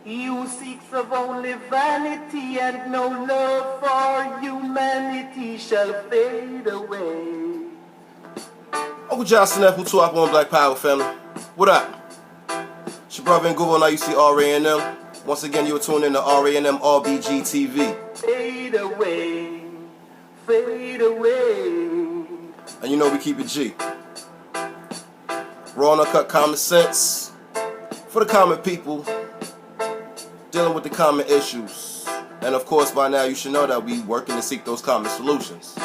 He who seeks of only vanity and no love for humanity shall fade away. Uncle Johnson, who two up on Black Power family. What up? It's your brother Nguvo, now you see RANM. Once again, you are tuned in to RANM RBG TV. Fade away, fade away. And you know we keep it G. Raw and uncut common sense for the common people, dealing with the common issues. And of course, by now you should know that we working to seek those common solutions.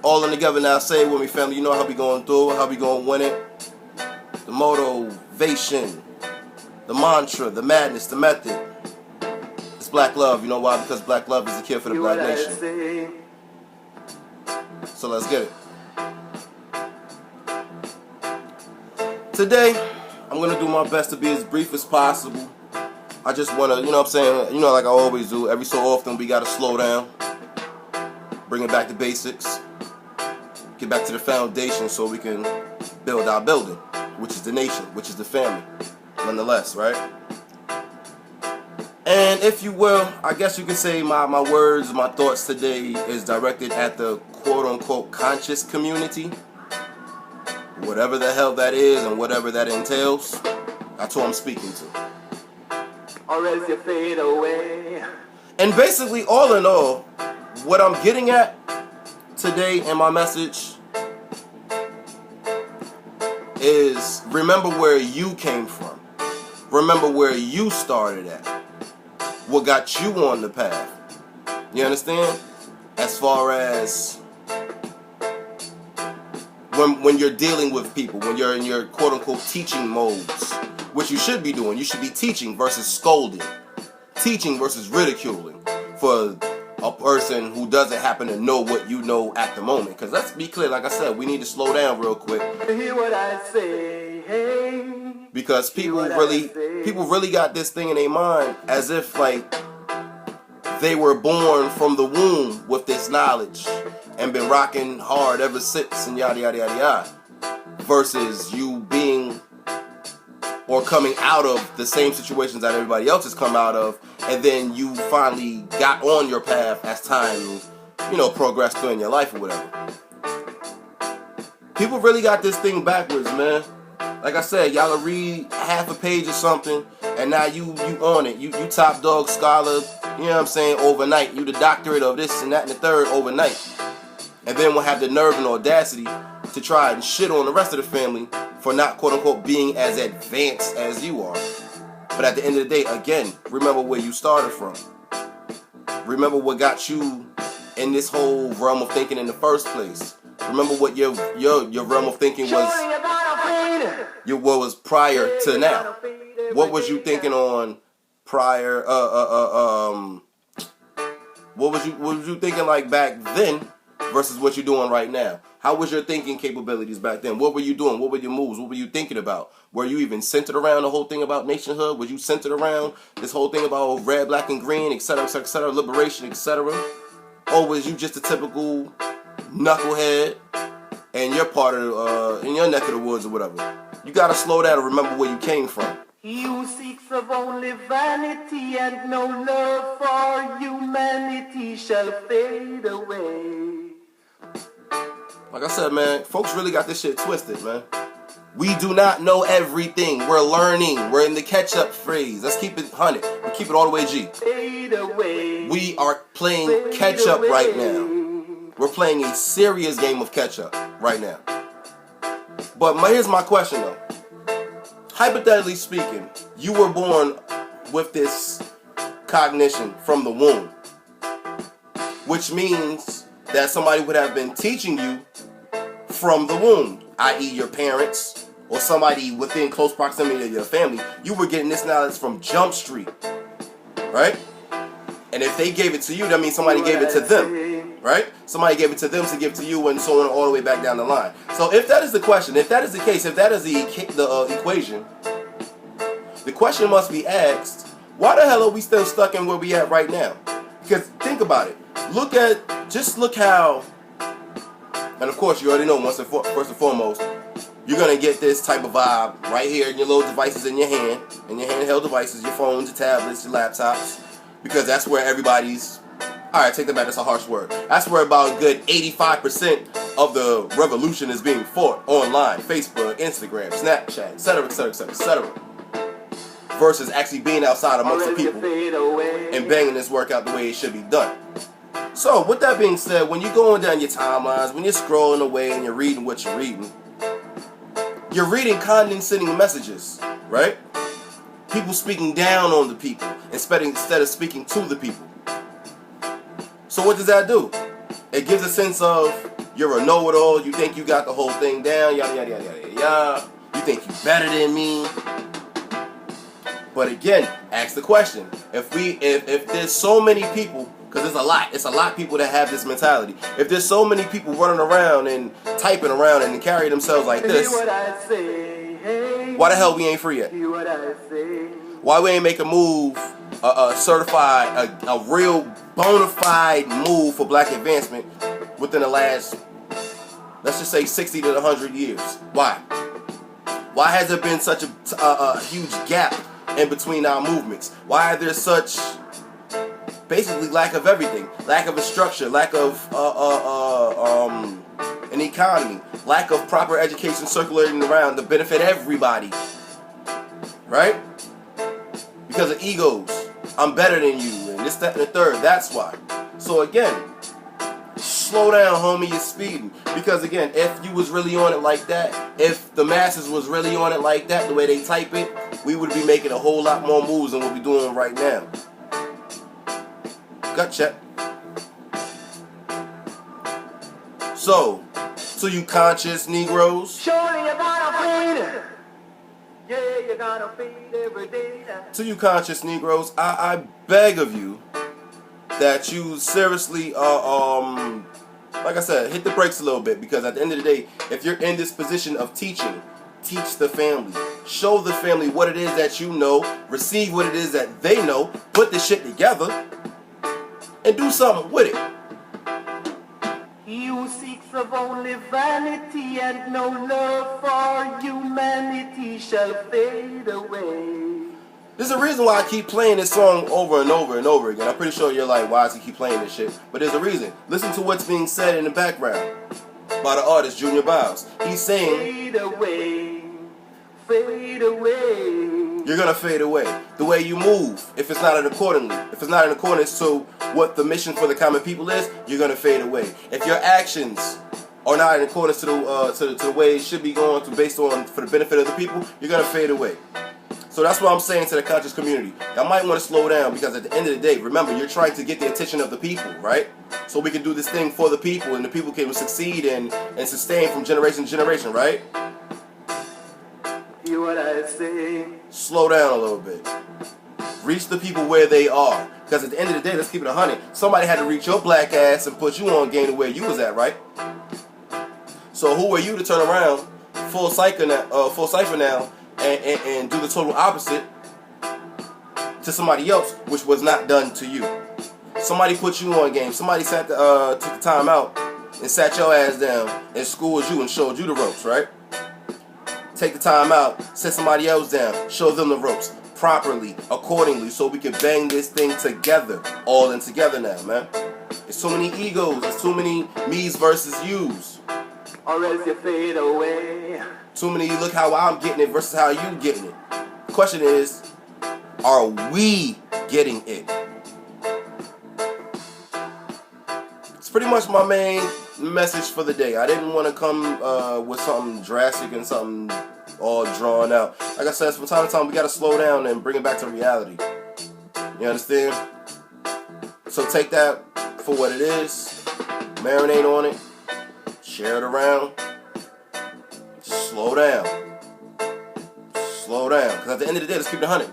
All in together now, say it with me, family. You know how we going through it, how we going to win it. The motivation, the mantra, the madness, the method. It's black love. You know why? Because black love is the cure for the black nation. So let's get it. Today, I'm going to do my best to be as brief as possible. I just want to, you know what I'm saying, you know, like I always do, every so often we got to slow down, bring it back to basics, get back to the foundation so we can build our building, which is the nation, which is the family, nonetheless, right? And if you will, I guess you could say my words, my thoughts today is directed at the quote-unquote conscious community. Whatever the hell that is and whatever that entails, that's who I'm speaking to. Or else you fade away. And basically, all in all, what I'm getting at today in my message is remember where you came from. Remember where you started at. What got you on the path. You understand? As far as when you're dealing with people, when you're in your quote-unquote teaching modes, which you should be doing. You should be teaching versus scolding. Teaching versus ridiculing for a person who doesn't happen to know what you know at the moment. Because let's be clear, like I said, we need to slow down real quick. Hear what I say, hey. Because people really got this thing in their mind as if like they were born from the womb with this knowledge and been rocking hard ever since and yada yada yada yada. Versus you being or coming out of the same situations that everybody else has come out of, and then you finally got on your path as time, you know, progressed through in your life or whatever. People really got this thing backwards, man. Like I said, y'all read half a page or something, and now you on it. You top dog scholar, you know what I'm saying, overnight. You the doctorate of this and that and the third overnight. And then we'll have the nerve and audacity to try and shit on the rest of the family for not, quote unquote, being as advanced as you are. But at the end of the day, again, remember where you started from. Remember what got you in this whole realm of thinking in the first place. Remember what your realm of thinking was, what was prior to now. What was you thinking on prior? What was you thinking like back then versus what you're doing right now? How was your thinking capabilities back then? What were you doing? What were your moves? What were you thinking about? Were you even centered around the whole thing about nationhood? Was you centered around this whole thing about red, black, and green, etc., etc., liberation, etc.? Or was you just a typical knucklehead and you're part of in your neck of the woods or whatever? You gotta slow down and remember where you came from. He who seeks of only vanity and no love for humanity shall fade away. Like I said, man, folks really got this shit twisted, man. We do not know everything. We're learning. We're in the catch-up phase. Let's keep it 100. We'll keep it all the way G. Fade away. We are playing catch-up right now. We're playing a serious game of catch-up right now. But here's my question, though. Hypothetically speaking, you were born with this cognition from the womb, which means that somebody would have been teaching you from the womb, i.e. your parents or somebody within close proximity of your family. You were getting this knowledge from Jump Street, right? And if they gave it to you, that means somebody gave it to them, right? Somebody gave it to them to give to you, and so on all the way back down the line. So if that is the question, if that is the case, if that is the equation, the question must be asked, why the hell are we still stuck in where we at right now? Because think about it. Just look how, and of course you already know, first and foremost, you're going to get this type of vibe right here in your little devices in your hand, in your handheld devices, your phones, your tablets, your laptops, because that's where everybody's, alright, take that back, that's a harsh word. That's where about a good 85% of the revolution is being fought online, Facebook, Instagram, Snapchat, etc., etc., etc., etc., versus actually being outside amongst the people and banging this work out the way it should be done. So, with that being said, when you're going down your timelines, when you're scrolling away and you're reading what you're reading condescending messages, right? People speaking down on the people instead of speaking to the people. So what does that do? It gives a sense of you're a know-it-all, you think you got the whole thing down, yada yada yada yada yada. You think you're better than me. But again, ask the question. If there's so many people, because it's a lot of people that have this mentality. If there's so many people running around and typing around and carry themselves like this, why the hell we ain't free yet? Why we ain't make a move, certified, a real bona fide move for black advancement within the last, let's just say 60 to 100 years? Why? Why has there been such a huge gap in between our movements? Why is there such basically lack of everything? Lack of a structure, lack of an economy, lack of proper education circulating around to benefit everybody, right? Because of egos. I'm better than you, and this, that, and the third. That's why. So again, slow down, homie, you're speeding. Because again, if you was really on it like that, if the masses was really on it like that, the way they type it, we would be making a whole lot more moves than what we're doing right now. Gut check. So you conscious Negroes, Surely you're gonna feed it. Yeah, you're gonna feed every day. to you conscious Negroes, I beg of you that you seriously, like I said, hit the brakes a little bit, because at the end of the day, if you're in this position of teaching, teach the family. Show the family what it is that you know, receive what it is that they know, put this shit together, and do something with it. He who seeks of only vanity and no love for humanity shall fade away. There's a reason why I keep playing this song over and over and over again. I'm pretty sure you're like, why does he keep playing this shit? But there's a reason. Listen to what's being said in the background by the artist Junior Biles. He's saying, Fade away, fade away. you're gonna fade away. The way you move, if it's not in accordance to what the mission for the common people is, you're gonna fade away. If your actions are not in accordance to the way it should be going to, based on for the benefit of the people, you're gonna fade away. So that's what I'm saying to the conscious community. Y'all might want to slow down, because at the end of the day, remember, you're trying to get the attention of the people, right? So we can do this thing for the people, and the people can succeed and sustain from generation to generation, right? Hear what I say? Slow down a little bit. Reach the people where they are. Because at the end of the day, let's keep it 100. Somebody had to reach your black ass and put you on game to where you was at, right? So who are you to turn around full cipher now and do the total opposite to somebody else, which was not done to you? Somebody put you on game. Somebody took the time out and sat your ass down and schooled you and showed you the ropes, right? Take the time out, set somebody else down, show them the ropes properly, accordingly, so we can bang this thing together, all in together now, man. There's too many egos, there's too many me's versus you's. Or else you fade away. Too many look how I'm getting it versus how you getting it. The question is, are we getting it? It's pretty much my main message for the day. I didn't want to come with something drastic and something all drawn out. Like I said, from time to time we gotta slow down and bring it back to reality. You understand? So take that for what it is, marinate on it, share it around, slow down. Slow down. Because at the end of the day, let's keep it 100.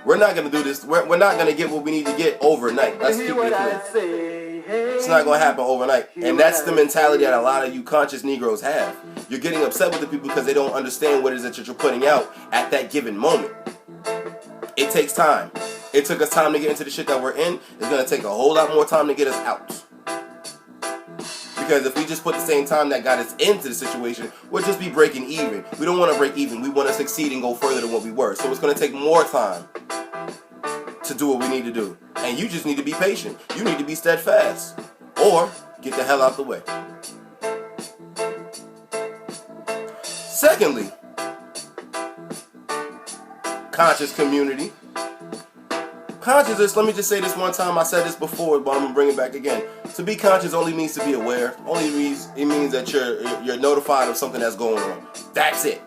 We're not gonna do this. We're not gonna get what we need to get overnight. Let's keep it clear. It's not going to happen overnight. And that's the mentality that a lot of you conscious Negroes have. You're getting upset with the people because they don't understand what it is that you're putting out at that given moment. It takes time. It took us time to get into the shit that we're in. It's going to take a whole lot more time to get us out. Because if we just put the same time that got us into the situation, we'll just be breaking even. We don't want to break even. We want to succeed and go further than what we were. So it's going to take more time to do what we need to do. And you just need to be patient. You need to be steadfast. Or get the hell out the way. Secondly, conscious community. Consciousness, let me just say this one time. I said this before, but I'm going to bring it back again. To be conscious only means to be aware. It means that you're notified of something that's going on. That's it.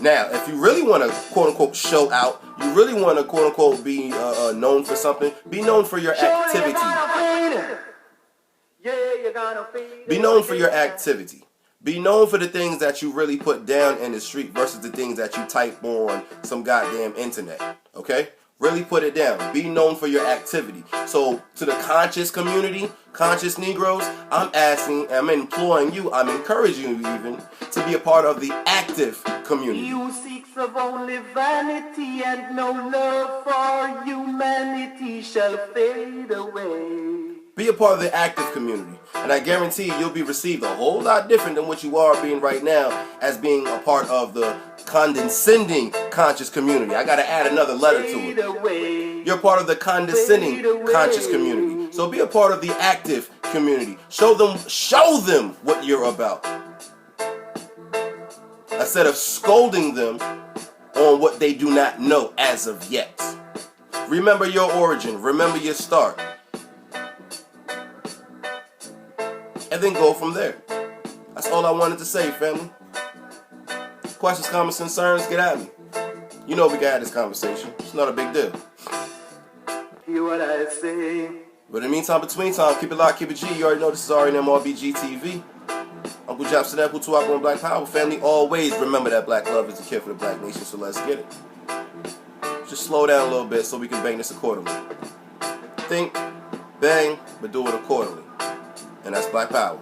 Now, if you really want to, quote-unquote, show out, you really want to, quote-unquote, be known for something, be known for your activity. Be known for your activity. Be known for the things that you really put down in the street versus the things that you type on some goddamn internet. Okay? Really put it down. Be known for your activity. So, to the conscious community, conscious Negroes, I'm imploring you, I'm encouraging you even, to be a part of the active community. You seeks of only vanity and no love for humanity shall fade away. Be a part of the active community. And I guarantee you'll be received a whole lot different than what you are being right now as being a part of the condescending conscious community. I got to add another letter to it. You're part of the condescending conscious community. So be a part of the active community. Show them what you're about. Instead of scolding them on what they do not know as of yet. Remember your origin. Remember your start. And then go from there. That's all I wanted to say, family. Questions, comments, concerns, get at me. You know we can have this conversation. It's not a big deal. Hear what I say. But in the meantime, between time, keep it locked, keep it G. You already know this is RNMRBG TV. Uncle Jobson, Uncle Tupac on Black Power. Family, always remember that black love is the cure for the black nation, so let's get it. Just slow down a little bit so we can bang this accordingly. Think, bang, but do it accordingly. And that's Black Power.